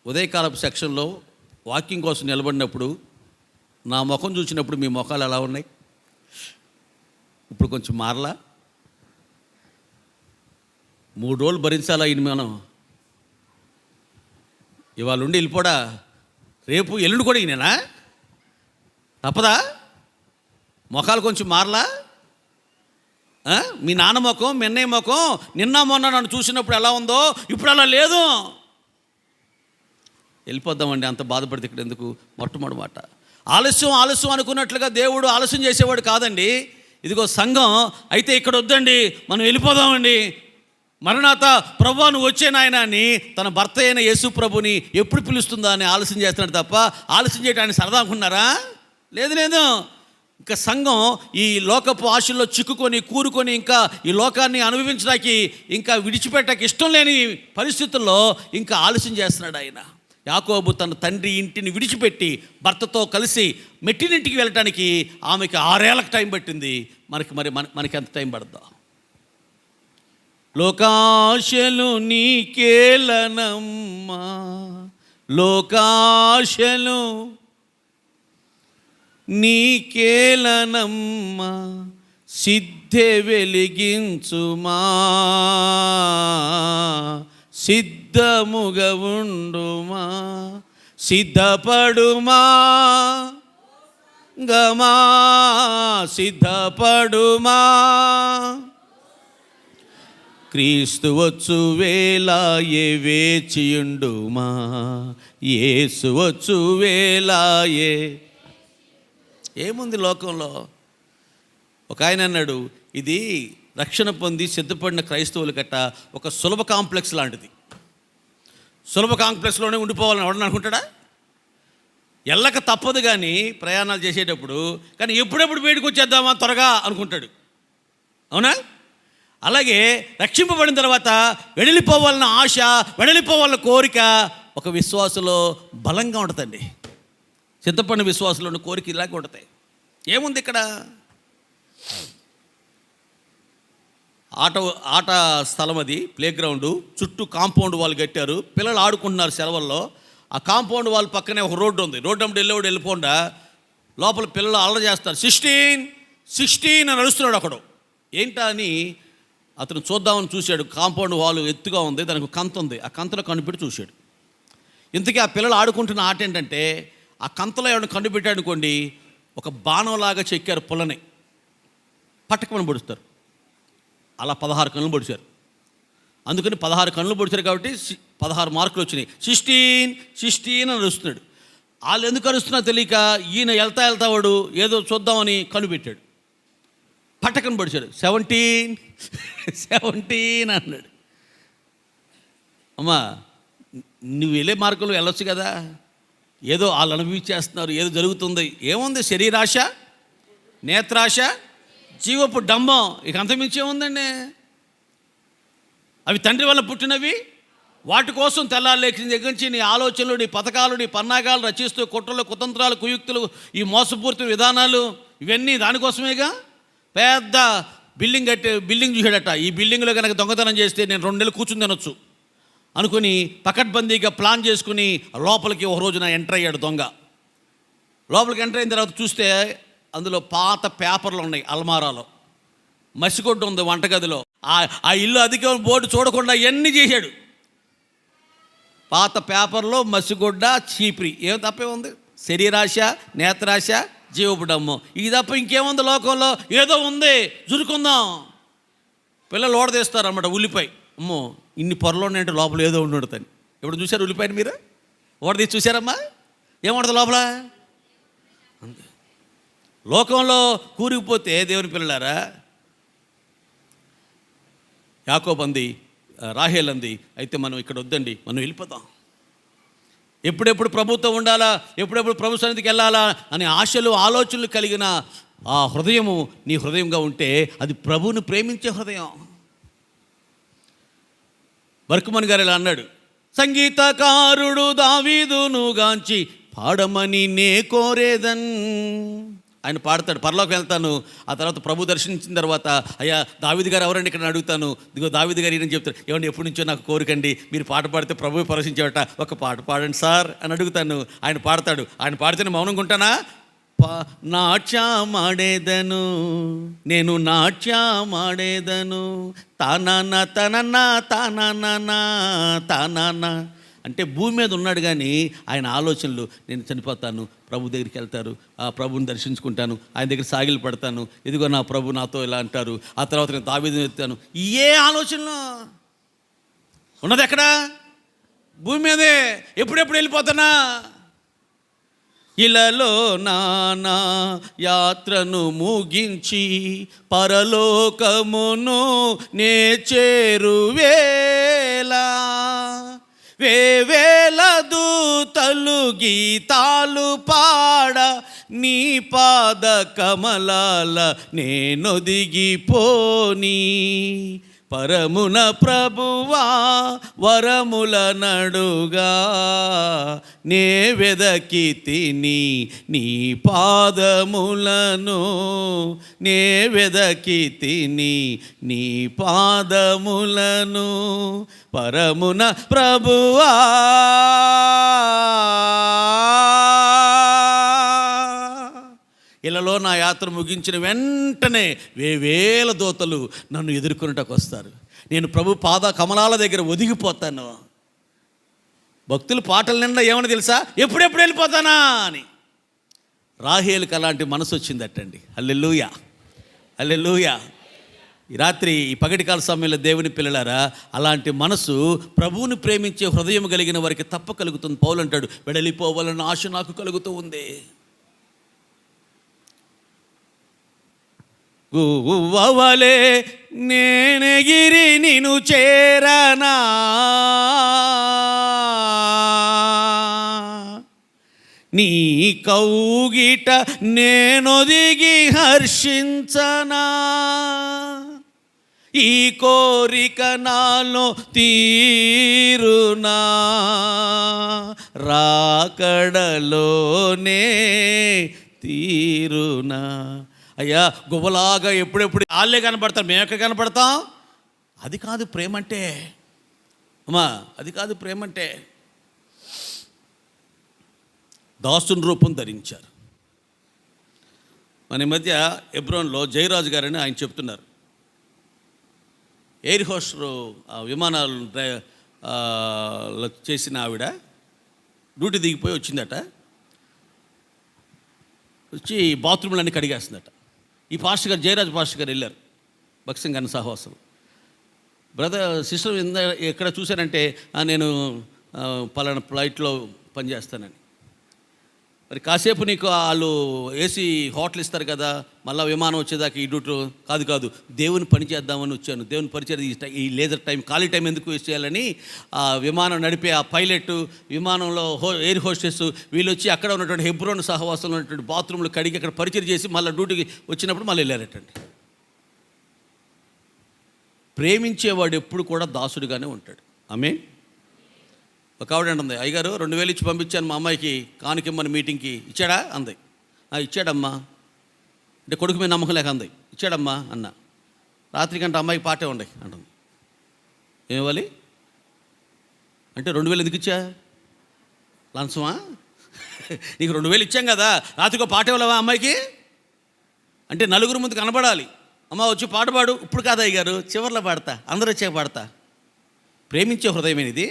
ఉదయకాలపు సెక్షన్లో వాకింగ్ కోసం నిలబడినప్పుడు నా ముఖం చూసినప్పుడు మీ ముఖాలు ఎలా ఉన్నాయి? ఇప్పుడు కొంచెం మారలా? 3 రోజులు భరించాలా ఈయన మనం? ఇవాళ ఉండి వెళ్ళిపోడా, రేపు ఎల్లుండి కూడా ఈయనేనా? తప్పదా? ముఖాలు కొంచెం మారలా? మీ నాన్న ముఖం, మీ అన్నయ్య ముఖం నిన్న మొన్న నన్ను చూసినప్పుడు ఎలా ఉందో ఇప్పుడు అలా లేదు. వెళ్ళిపోద్దామండి, అంత బాధపడితే ఇక్కడ ఎందుకు? మొట్టమొదటి మాట ఆలస్యం అనుకున్నట్లుగా దేవుడు ఆలస్యం చేసేవాడు కాదండి. ఇదిగో సంఘం అయితే ఇక్కడ వద్దండి, మనం వెళ్ళిపోదామండి, మరణాత ప్రభువా నువ్వు వచ్చే నాయన అని తన భర్త అయిన యేసు ప్రభుని ఎప్పుడు పిలుస్తుందా అని ఆలస్యం చేస్తున్నాడు తప్ప ఆలస్యం చేయడానికి సరదా అనుకున్నారా? లేదు. ఇంకా సంఘం ఈ లోకపు ఆశల్లో చిక్కుకొని కూరుకొని ఇంకా ఈ లోకాన్ని అనుభవించడానికి ఇంకా విడిచిపెట్టడానికి ఇష్టం లేని పరిస్థితుల్లో ఇంకా ఆలస్యం చేస్తున్నాడు ఆయన. యాకోబు తన తండ్రి ఇంటిని విడిచిపెట్టి భర్తతో కలిసి మెట్టినింటికి వెళ్ళటానికి ఆమెకి 6 ఏళ్ళకి టైం పట్టింది. మనకి ఎంత టైం పడద్దా? లోకాశలు నీకేలనమ్మా, లోకాశలు నీకేలనమ్మా, సిద్ధె వెలిగించుమా, సిద్ధముగా ఉండుమా, సిద్ధపడుమా గమా, సిద్ధపడుమా, క్రీస్తు వచ్చు వేళయే వేచియుండుమా, యేసు వచ్చు వేళయే. ఏముంది లోకంలో? ఒక ఆయన అన్నాడు, ఇది రక్షణ పొంది సిద్ధపడిన క్రైస్తవుల గట్ట ఒక సులభ కాంప్లెక్స్ లాంటిది. సులభ కాంప్లెక్స్లోనే ఉండిపోవాలని ఎవడని అనుకుంటాడా? ఎల్లక తప్పదు కానీ ప్రయాణాలు చేసేటప్పుడు, కానీ ఎప్పుడెప్పుడు బయటకు వచ్చేద్దామా త్వరగా అనుకుంటాడు. అవునా? అలాగే రక్షింపబడిన తర్వాత వెడలిపోవాలన్న ఆశ, వెడలిపోవాలన్న కోరిక ఒక విశ్వాసంలో బలంగా ఉంటుందండి. సిద్ధపడిన విశ్వాసంలో కోరిక ఇలాగే ఉంటాయి. ఏముంది ఇక్కడ? ఆట స్థలం, అది ప్లే గ్రౌండు, చుట్టూ కాంపౌండ్ వాళ్ళు కట్టారు. పిల్లలు ఆడుకుంటున్నారు సెలవుల్లో. ఆ కాంపౌండ్ వాళ్ళ పక్కనే ఒక రోడ్డు ఉంది. రోడ్డు అమ్మటి వెళ్ళిపోకుండా లోపల పిల్లలు అల్లరి చేస్తారు. 16 అని అరుస్తున్నాడు ఒకడు. ఏంటా అని అతను చూద్దామని చూశాడు. కాంపౌండ్ వాళ్ళు ఎత్తుగా ఉంది, దానికి కంత ఉంది. ఆ కంతలో కనిపెట్టి చూశాడు. ఇంతకీ ఆ పిల్లలు ఆడుకుంటున్న ఆట ఏంటంటే, ఆ కంతలో ఎవరిని కనిపెట్టాడు అనుకోండి, ఒక బాణంలాగా చెక్కారు పుల్లని, పట్టకమని పొడుస్తారు. అలా 16 కన్నులు పొడిచారు. అందుకని 16 కన్నులు పొడిచారు కాబట్టి 16 మార్కులు వచ్చినాయి. 16 అని అరుస్తున్నాడు. వాళ్ళు ఎందుకు అరుస్తున్నా తెలియక ఈయన వెళ్తా వాడు ఏదో చూద్దామని కనిపెట్టాడు. పట్టకని పొడిచాడు. 17 అన్నాడు. అమ్మా, నువ్వు వెళ్ళే మార్గంలో వెళ్ళొచ్చు కదా. ఏదో వాళ్ళు అనుభవించేస్తున్నారు, ఏదో జరుగుతుంది. ఏముంది? శరీరాశ, నేత్రాశ, జీవపు డంబం, ఇక అంతమించి ఏముందండి? అవి తండ్రి వల్ల పుట్టినవి. వాటి కోసం తెల్లారులేచిన దగ్గర నుంచి నీ ఆలోచనలు, నీ పథకాలు, నీ పన్నాగాలు రచిస్తూ కుట్రలు, కుతంత్రాలు, కుయుక్తులు, ఈ మోసపూర్తి విధానాలు, ఇవన్నీ దానికోసమేగా. పెద్ద బిల్డింగ్ చూసాడట. ఈ బిల్డింగ్లో కనుక దొంగతనం చేస్తే నేను 2 నెలలు కూర్చుని తినొచ్చు అనుకుని పకడ్బందీగా ప్లాన్ చేసుకుని లోపలికి ఒక రోజున ఎంటర్ అయ్యాడు దొంగ. లోపలికి ఎంటర్ అయిన తర్వాత చూస్తే అందులో పాత పేపర్లు ఉన్నాయి అల్మారాలో. మసిగొడ్డు ఉంది వంటగదిలో. ఆ ఇల్లు అధిక బోర్డు చూడకుండా ఇవన్నీ చేశాడు. పాత పేపర్లో మసిగొడ్డ, చీపిరి, ఏం తప్పే ఉంది? శరీరాశ, నేత్రాశ, జీవపు డమ్ము, ఇది తప్ప ఇంకేముంది లోకంలో? ఏదో ఉంది, జురుకుందాం. పిల్లలు ఓడదీస్తారు అన్నమాట ఉల్లిపాయ. అమ్మో, ఇన్ని పొరలో ఉన్నాయంటే లోపల ఏదో ఉండడుతుంది. ఎప్పుడు చూశారు ఉల్లిపాయని? మీరు ఓడదీసి చూశారమ్మా? ఏముండదు లోపల? లోకంలో కూరుకుపోతే దేవుని పిల్లలారా, యాకోబు అంది, రాహేల్ అంది, అయితే మనం ఇక్కడ వద్దండి, మనం వెళ్ళిపోతాం. ఎప్పుడెప్పుడు ప్రభుత్వం ఉండాలా, ఎప్పుడెప్పుడు ప్రభు సన్నిధికి వెళ్ళాలా అనే ఆశలు, ఆలోచనలు కలిగిన ఆ హృదయము నీ హృదయంగా ఉంటే అది ప్రభువుని ప్రేమించే హృదయం. బర్కుమన్ గారు ఇలా అన్నాడు, సంగీతకారుడు దావీదును గాంచి పాడమని నే కోరేదన్. ఆయన పాడతాడు, పరలోకి వెళ్తాను. ఆ తర్వాత ప్రభు దర్శించిన తర్వాత, అయ్యా దావీదు గారు ఎవరండి ఇక్కడ అడుగుతాను. ఇదిగో దావీదు గారు ఈయన చెప్తారు, ఏమండి ఎప్పటి నుంచో నాకు కోరికండి, మీరు పాట పాడితే ప్రభువు పరవశించేవట, ఒక పాట పాడండి సార్ అని అడుగుతాను. ఆయన పాడతాడు. ఆయన పాడితే మౌనంగా ఉంటానా? నాట్యమాడేదను, నేను నాట్యమాడేదను, తానాన్న తనన్న తానాన్న తానాన్న అంటే భూమి మీద ఉన్నాడు కానీ ఆయన ఆలోచనలు, నేను చనిపోతాను, ప్రభు దగ్గరికి వెళ్తారు, ఆ ప్రభుని దర్శించుకుంటాను, ఆయన దగ్గర సాగిలు పడతాను, ఇదిగో నా ప్రభు నాతో ఇలా అంటారు, ఆ తర్వాత నేను దావీదుని ఎత్తాను. ఏ ఆలోచనలు ఉన్నది? ఎక్కడ? భూమి మీదే. ఎప్పుడెప్పుడు వెళ్ళిపోతానా? ఇలాలో నానా యాత్రను ముగించి పరలోకమును నే చేరువేలా, వేవేల దూతలు గీతాలు పాడ నీ పాద కమలాల నేనొదిగిపోని, పరమున ప్రభువా వరముల నడుగా నే వెదకి తిని నీ పాదములను, నే వెదకి తిని నీ పాదములను, పరమున ప్రభువా. ఇలాలో నా యాత్ర ముగించిన వెంటనే వేవేల దూతలు నన్ను ఎదుర్కొనేటకు వస్తారు. నేను ప్రభు పాద కమలాల దగ్గర ఒదిగిపోతాను. భక్తులు పాటల నిండా ఏమని తెలుసా? ఎప్పుడెప్పుడు వెళ్ళిపోతానా అని. రాహేలుకి అలాంటి మనసు వచ్చిందటండి. హల్లెలూయా, హల్లెలూయా. ఈ రాత్రి ఈ పగటికాల సమయంలో దేవుని పిల్లలారా, అలాంటి మనసు ప్రభువుని ప్రేమించే హృదయం కలిగిన వారికి తప్ప కలుగుతుంది. పౌలు అంటాడు, వెడలిపోవాలన్న ఆశ నాకు కలుగుతూ ఉంది. గువ్వవలే నేనెగిరి నిన్ను చేరనా, నీ కౌగిట నేనొదిగి హర్షించనా, ఈ కోరిక నాలో తీరునా, రాకడలోనే తీరునా. అయ్యా గువ్వలాగా ఎప్పుడెప్పుడు వాళ్ళే కనపడతారు, మేము ఎక్కడ కనపడతాం? అది కాదు ప్రేమంటే అమ్మా, అది కాదు ప్రేమంటే. దాసుని రూపం ధరించారు. మన మధ్య హెబ్రోన్లో జయరాజు గారని ఆయన చెప్తున్నారు, ఎయిర్ హోస్టర్ విమానాలు చేసిన ఆవిడ డ్యూటీ దిగిపోయి వచ్చిందట. వచ్చి బాత్రూమ్లన్నీ కడిగేస్తుందట. ఈ పాస్టర్ గారు, జయరాజు పాస్టర్ గారు వెళ్ళారు భక్సింగ్ అన్న సహవాసం. బ్రదర్ సిస్టర్ ఎక్కడ చూశానంటే, నేను పలానా ఫ్లైట్లో పనిచేస్తానని. మరి కాసేపు నీకు వాళ్ళు ఏసీ హోటల్ ఇస్తారు కదా, మళ్ళీ విమానం వచ్చేదాకా ఈ డ్యూటీ కాదు, దేవుని పని చేద్దామని వచ్చాను. దేవుని పరిచయం ఈ లేజర్ టైం, ఖాళీ టైం ఎందుకు వేస్ట్ చేయాలని ఆ విమానం నడిపే ఆ పైలట్, విమానంలో ఎయిర్ హోస్టెస్ వీళ్ళు వచ్చి అక్కడ ఉన్నటువంటి హెబ్రోన్ సహవాసంలో ఉన్నటువంటి బాత్రూమ్లు కడిగి అక్కడ పరిచయం చేసి మళ్ళీ డ్యూటీకి వచ్చినప్పుడు మళ్ళీ వెళ్ళారటండి. ప్రేమించేవాడు ఎప్పుడు కూడా దాసుడిగానే ఉంటాడు. ఆమేన్. ఒక ఆవిడ అంటుంది, అయ్యగారు 2000 ఇచ్చి పంపించాను మా అమ్మాయికి కానుకిమ్మని మీటింగ్కి, ఇచ్చాడా అంది. ఇచ్చాడమ్మా అంటే కొడుకు మీద నమ్మకం లేక అంది. ఇచ్చాడమ్మా అన్న. రాత్రి కంటే అమ్మాయికి పాటే ఉండే అంటుంది. ఏమివ్వాలి అంటే 2000 ఎందుకు ఇచ్చా? లంచమా? నీకు 2000 ఇచ్చాం కదా, రాత్రికో పాట ఇవ్వలేవా అమ్మాయికి అంటే నలుగురు ముందు కనబడాలి. అమ్మ వచ్చి పాట పాడు. ఇప్పుడు కాదు అయ్యగారు, చివర్లో పాడతా, అందరూ వచ్చాక పాడతా. ప్రేమించే హృదయమేది ఇది.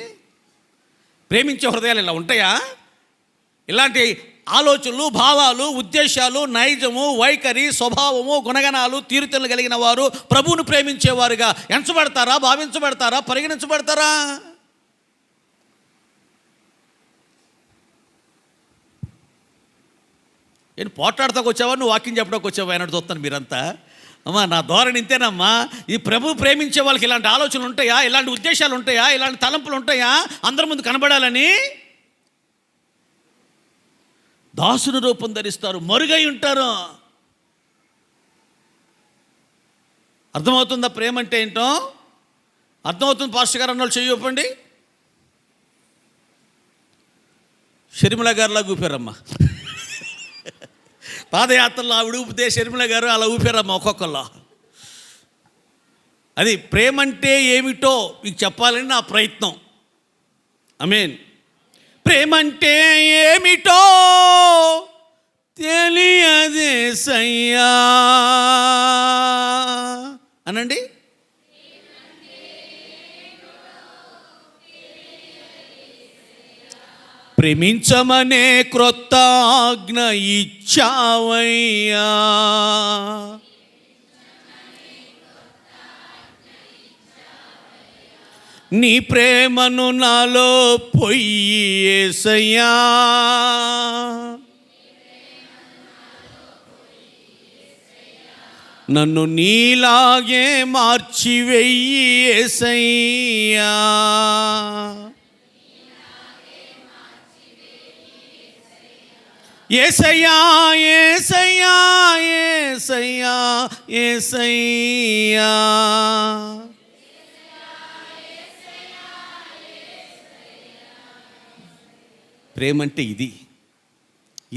ప్రేమించే హృదయాలు ఇలా ఉంటాయా? ఇలాంటి ఆలోచనలు, భావాలు, ఉద్దేశాలు, నైజము, వైఖరి, స్వభావము, గుణగణాలు, తీరుతెన్నులు కలిగిన వారు ప్రభువును ప్రేమించేవారుగా ఎంచబడతారా, భావించబడతారా, పరిగణించబడతారా? నేను పోట్లాడతాకు వచ్చావా, నువ్వు వాక్యం చెప్పడానికి వచ్చావా అన్నట్టు చూస్తాను మీరంతా. అమ్మా నా ధోరణి ఇంతేనమ్మా. ఈ ప్రభు ప్రేమించే వాళ్ళకి ఇలాంటి ఆలోచనలు ఉంటాయా, ఇలాంటి ఉద్దేశాలు ఉంటాయా, ఇలాంటి తలంపులు ఉంటాయా? అందరి ముందు కనబడాలని దాసుని రూపం ధరిస్తారు, మరుగై ఉంటారు. అర్థమవుతుందా ప్రేమ అంటే ఏంటో? అర్థమవుతుంది పాస్టర్ గారు అన్నోళ్ళు చెయ్యొప్పండి. షర్మిల గారిలా ఊపారమ్మా పాదయాత్రలో ఆవిడ ఊపితే షర్మిల గారు అలా ఊపారమ్మా ఒక్కొక్కళ్ళ. అది ప్రేమంటే ఏమిటో మీకు చెప్పాలని నా ప్రయత్నం. ఆమేన్. ప్రేమంటే ఏమిటో తెలియదేసయ్యా అనండి. ప్రేమించమనే క్రొత్త ఆజ్ఞ ఇచ్చావయ్యా, నీ ప్రేమను నాలో పొయ్యేసయ్యా, నన్ను నీలాగే మార్చివెయ్యేసయ్యా. యేసయ్యా యేసయ్యా యేసయ్యా యేసయ్యా. ప్రేమంటే ఇది,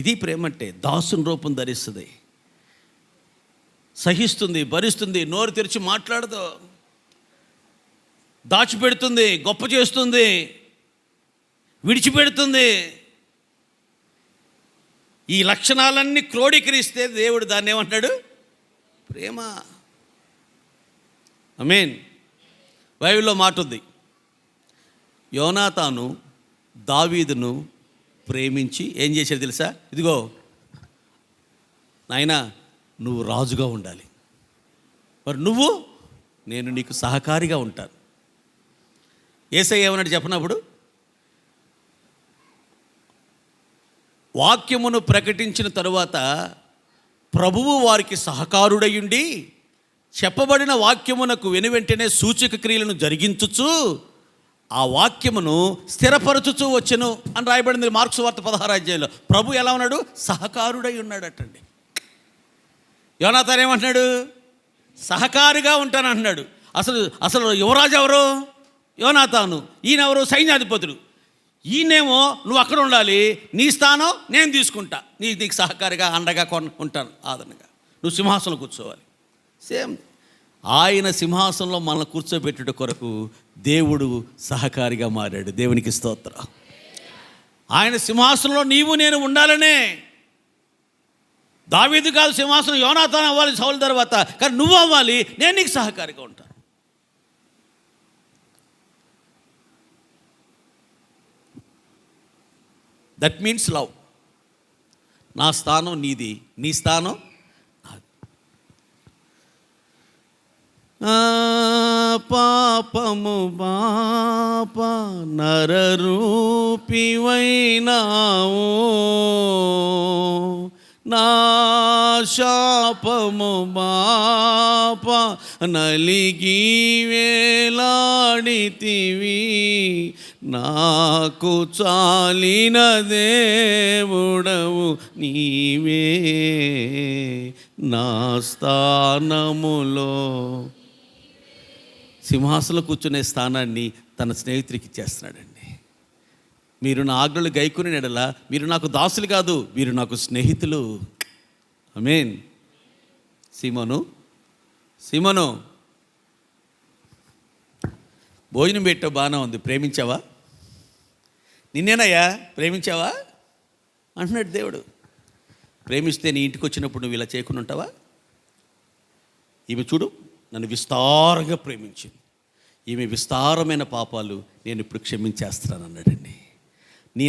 ఇది ప్రేమంటే. దాసుని రూపం ధరిస్తుంది, సహిస్తుంది, భరిస్తుంది, నోరు తెరిచి మాట్లాడదు, దాచిపెడుతుంది, గొప్ప చేస్తుంది, విడిచిపెడుతుంది. ఈ లక్షణాలన్నీ క్రోడీకరిస్తే దేవుడు దాన్ని ఏమంటాడు? ప్రేమ. ఆమేన్. బైబిల్లో మాట ఉంది, యోనాతాను దావీదును ప్రేమించి ఏం చేశాడు తెలుసా? ఇదిగో నాయనా నువ్వు రాజుగా ఉండాలి, మరి నువ్వు నేను నీకు సహకారిగా ఉంటాను. యేసయ్య ఏమన్నాడు చెప్పినప్పుడు? వాక్యమును ప్రకటించిన తరువాత ప్రభువు వారికి సహకారుడయుండి చెప్పబడిన వాక్యమునకు వెనువెంటనే సూచక క్రియలను జరిగించుచు ఆ వాక్యమును స్థిరపరచుచూ వచ్చెను అని రాయబడింది మార్కు సువార్త 16వ అధ్యాయంలో. ప్రభు ఎలా ఉన్నాడు? సహకారుడై ఉన్నాడటండి. యోనాతాను ఏమంటున్నాడు? సహకారిగా ఉంటానంటున్నాడు. అసలు యువరాజు ఎవరు? యోనాతాను. ఈయనెవరు? సైన్యాధిపతుడు. ఈయనేమో నువ్వు అక్కడ ఉండాలి, నీ స్థానం నేను తీసుకుంటా, నీకు సహకారిగా అండగా ఉంటాను, ఆదరణగా నువ్వు సింహాసనంలో కూర్చోవాలి. సేమ్ ఆయన సింహాసనంలో మనల్ని కూర్చోబెట్టుట కొరకు దేవుడు సహకారిగా మారాడు. దేవునికి స్తోత్రం. ఆయన సింహాసనంలో నీవు నేను ఉండాలనే. దావీదు కాదు సింహాసనం, యోనాతాను అవ్వాలి సౌలు తర్వాత, కానీ నువ్వు అవ్వాలి, నేను నీకు సహకారిగా ఉంటాను. That means love. నా స్థానం నీది, నీ స్థానం పాపము పాప నరరూపివైనావు, నా శాపము బాప నలిగి వేలాడితివి, నాకు చాలిన దేవుడవు నీవే, నా స్థానములో. సింహాసనంలో కూర్చునే స్థానాన్ని తన స్నేహితుడికి ఇచ్చేస్తున్నాడండి. మీరు నా ఆజ్ఞలు గైకొని నెడల మీరు నాకు దాసులు కాదు, మీరు నాకు స్నేహితులు. ఆమేన్. సీమోను భోజనం పెట్టావు, బాగానే ఉంది, ప్రేమించావా? నిన్నేనయ్యా ప్రేమించావా అంటున్నాడు దేవుడు. ప్రేమిస్తే నీ ఇంటికి వచ్చినప్పుడు నువ్వు ఇలా చేయకుండా ఉంటావా? ఈమె చూడు, నన్ను విస్తారంగా ప్రేమించింది, ఈమె విస్తారమైన పాపాలు నేను ఇప్పుడు క్షమించేస్తున్నాను అన్నాడండి.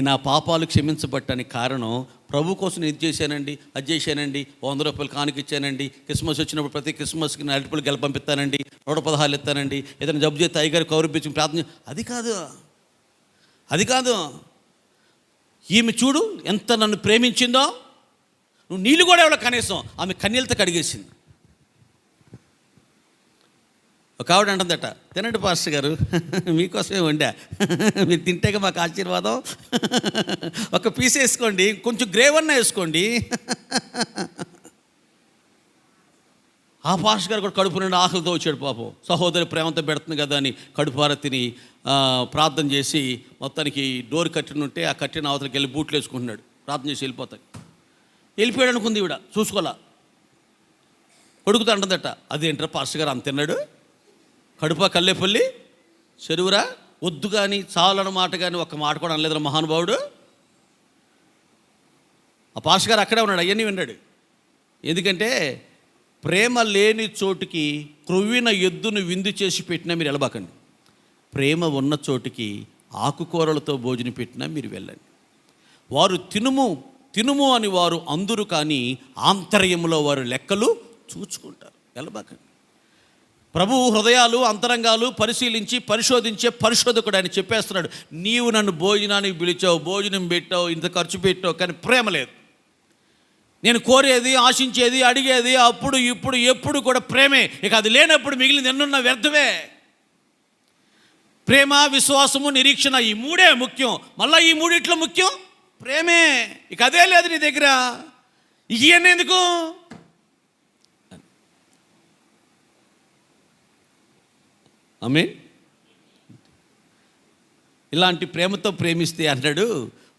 నా పాపాలు క్షమించబట్టడానికి కారణం ప్రభు కోసం నేను ఇది చేశానండి, అది చేశానండి, 100 రూపాయలు కానుక ఇచ్చానండి, క్రిస్మస్ వచ్చినప్పుడు ప్రతి క్రిస్మస్కి 40 రూపాయలు గెల పంపిస్తానండి, 116 ఇస్తానండి, ఏదైనా జబ్బు చేస్తే అయ్యగారు కౌరిపించి ప్రార్థన. అది కాదు. ఈమె చూడు ఎంత నన్ను ప్రేమించిందో. నువ్వు నీళ్ళు కూడా ఎవరో కనీసం ఆమె కన్నీళ్ళతో కడిగేసింది. ఒక ఆవిడ అంటుందట, తినండి పాస్టర్ గారు, మీకోసమే వండా, మీరు తింటేగా మాకు ఆశీర్వాదం, ఒక పీస్ వేసుకోండి, కొంచెం గ్రేవ్ అన్న వేసుకోండి. ఆ పాస్టర్ గారు కూడా కడుపు నుండి ఆకలితో వచ్చాడు పాపం. సహోదరి ప్రేమతో పెడుతుంది కదా అని కడుపార తిని ప్రార్థన చేసి మొత్తానికి డోర్ కట్టిన ఉంటే ఆ కట్టిన అవతలకి వెళ్ళి బూట్లు వేసుకుంటున్నాడు, ప్రార్థన చేసి వెళ్ళిపోయాడు అనుకుంది ఈవిడ. చూసుకోవాలా, కొడుకుతో అంటుందట, అదేంటారా పాస్టర్ గారు అంత తిన్నాడు, కడుపా కల్లేపల్లి చెరువురా, వద్దు కానీ చాలన్న మాట కానీ ఒక్క మాట కూడా అనలేదురా మహానుభావుడు. ఆ పాస్టర్ గారు అక్కడే ఉన్నాడు, అవన్నీ విన్నాడు. ఎందుకంటే ప్రేమ లేని చోటుకి క్రొవ్విన ఎద్దును విందు చేసి పెట్టినా మీరు వెళ్ళబాకండి, ప్రేమ ఉన్న చోటుకి ఆకుకూరలతో భోజనం పెట్టినా మీరు వెళ్ళండి. వారు తినుము అని వారు అందరూ, కానీ ఆంతర్యంలో వారు లెక్కలు చూచుకుంటారు. వెళ్ళబాకండి. ప్రభువు హృదయాలు అంతరంగాలు పరిశీలించి పరిశోధించే పరిశోధకుడు ఆయన చెప్పేస్తున్నాడు. నీవు నన్ను భోజనానికి పిలిచావు, భోజనం పెట్టావు, ఇంత ఖర్చు పెట్టావు, కానీ ప్రేమ లేదు. నేను కోరేది, ఆశించేది, అడిగేది అప్పుడు ఇప్పుడు ఎప్పుడు కూడా ప్రేమే. ఇక అది లేనప్పుడు మిగిలిన ఎన్నున్న వ్యర్థమే. ప్రేమ, విశ్వాసము, నిరీక్షణ, ఈ మూడే ముఖ్యం. మళ్ళీ ఈ మూడిట్లో ముఖ్యం ప్రేమే. ఇక అదే లేదు నీ దగ్గర, ఇవన్నీ ఎందుకు? ఆమేన్. ఇలాంటి ప్రేమతో ప్రేమిస్తే అన్నాడు,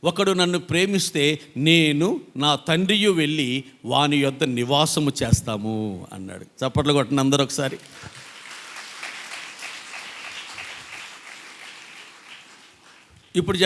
ఒకడు నన్ను ప్రేమిస్తే నేను నా తండ్రియు వెళ్ళి వాని యొద్ద నివాసము చేస్తాము అన్నాడు. చప్పట్లు కొట్టండి అందరూ ఒకసారి. ఇప్పుడు